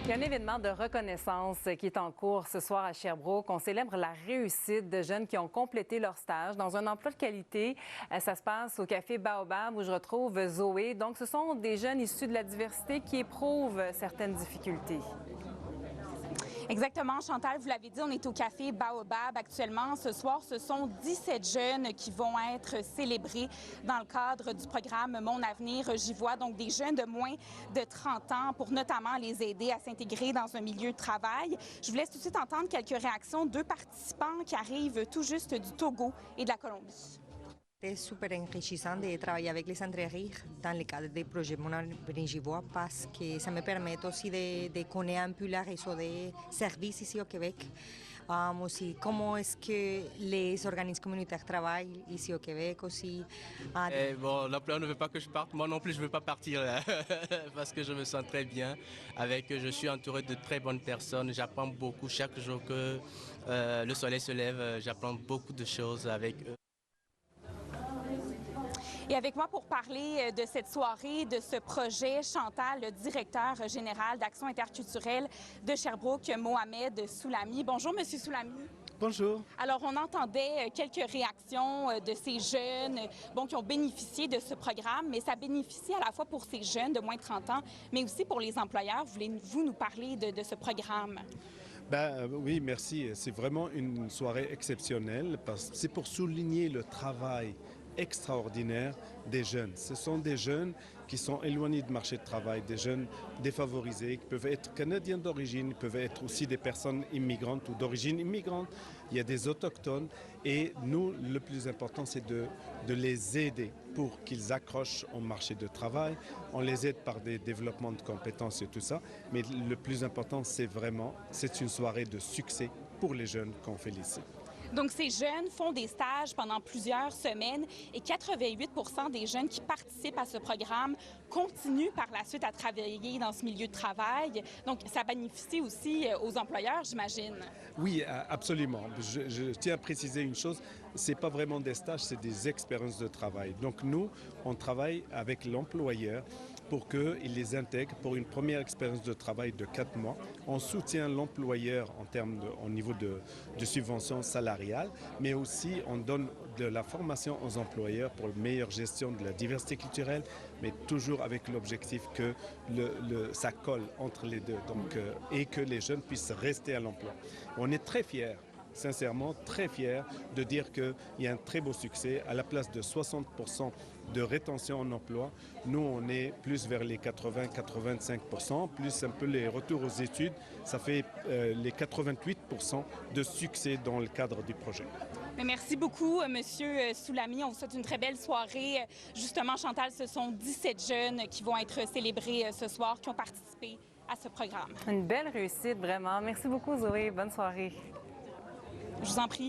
Il y a un événement de reconnaissance qui est en cours ce soir à Sherbrooke. On célèbre la réussite de jeunes qui ont complété leur stage dans un emploi de qualité. Ça se passe au Café Baobab où je retrouve Zoé. Donc, ce sont des jeunes issus de la diversité qui éprouvent certaines difficultés. Exactement, Chantal, vous l'avez dit, on est au Café Baobab actuellement. Ce soir, ce sont 17 jeunes qui vont être célébrés dans le cadre du programme Mon Avenir. J'y vois donc des jeunes de moins de 30 ans pour notamment les aider à s'intégrer dans un milieu de travail. Je vous laisse tout de suite entendre quelques réactions. 2 participants qui arrivent tout juste du Togo et de la Colombie. C'est super enrichissant de travailler avec les Centres-Riches dans le cadre des projets Mon Avenir j'y vois parce que ça me permet aussi de connaître un peu la réseau des services ici au Québec. Aussi, comment est-ce que les organismes communautaires travaillent ici au Québec aussi. Bon, l'employeur ne veut pas que je parte, moi non plus je ne veux pas partir parce que je me sens très bien. Je suis entouré de très bonnes personnes, j'apprends beaucoup chaque jour que le soleil se lève, j'apprends beaucoup de choses avec eux. Et avec moi pour parler de cette soirée, de ce projet, Chantal, le directeur général d'Action interculturelle de Sherbrooke, Mohamed Soulami. Bonjour, Monsieur Soulami. Bonjour. Alors, on entendait quelques réactions de ces jeunes qui ont bénéficié de ce programme, mais ça bénéficie à la fois pour ces jeunes de moins de 30 ans, mais aussi pour les employeurs. Voulez-vous nous parler de ce programme? Oui, merci. C'est vraiment une soirée exceptionnelle parce que c'est pour souligner le travail extraordinaire des jeunes. Ce sont des jeunes qui sont éloignés du marché de travail, des jeunes défavorisés, qui peuvent être canadiens d'origine, peuvent être aussi des personnes immigrantes ou d'origine immigrante. Il y a des autochtones et nous, le plus important, c'est de les aider pour qu'ils accrochent au marché de travail. On les aide par des développements de compétences et tout ça, mais le plus important, c'est une soirée de succès pour les jeunes qu'on félicite. Donc, ces jeunes font des stages pendant plusieurs semaines et 88 des jeunes qui participent à ce programme continuent par la suite à travailler dans ce milieu de travail. Donc, ça bénéficie aussi aux employeurs, j'imagine. Oui, absolument. Je tiens à préciser une chose, ce n'est pas vraiment des stages, c'est des expériences de travail. Donc, nous, on travaille avec l'employeur pour qu'il les intègre pour une première expérience de travail de 4 mois. On soutient l'employeur au niveau de subventions salariales, mais aussi on donne de la formation aux employeurs pour une meilleure gestion de la diversité culturelle, mais toujours avec l'objectif que ça colle entre les deux et que les jeunes puissent rester à l'emploi. On est très fiers. Sincèrement, très fiers de dire qu'il y a un très beau succès. À la place de 60% de rétention en emploi, nous, on est plus vers les 80-85%, plus un peu les retours aux études. Ça fait les 88% de succès dans le cadre du projet. Mais merci beaucoup, Monsieur Soulami. On vous souhaite une très belle soirée. Justement, Chantal, ce sont 17 jeunes qui vont être célébrés ce soir, qui ont participé à ce programme. Une belle réussite, vraiment. Merci beaucoup, Zoé. Bonne soirée. Je vous en prie.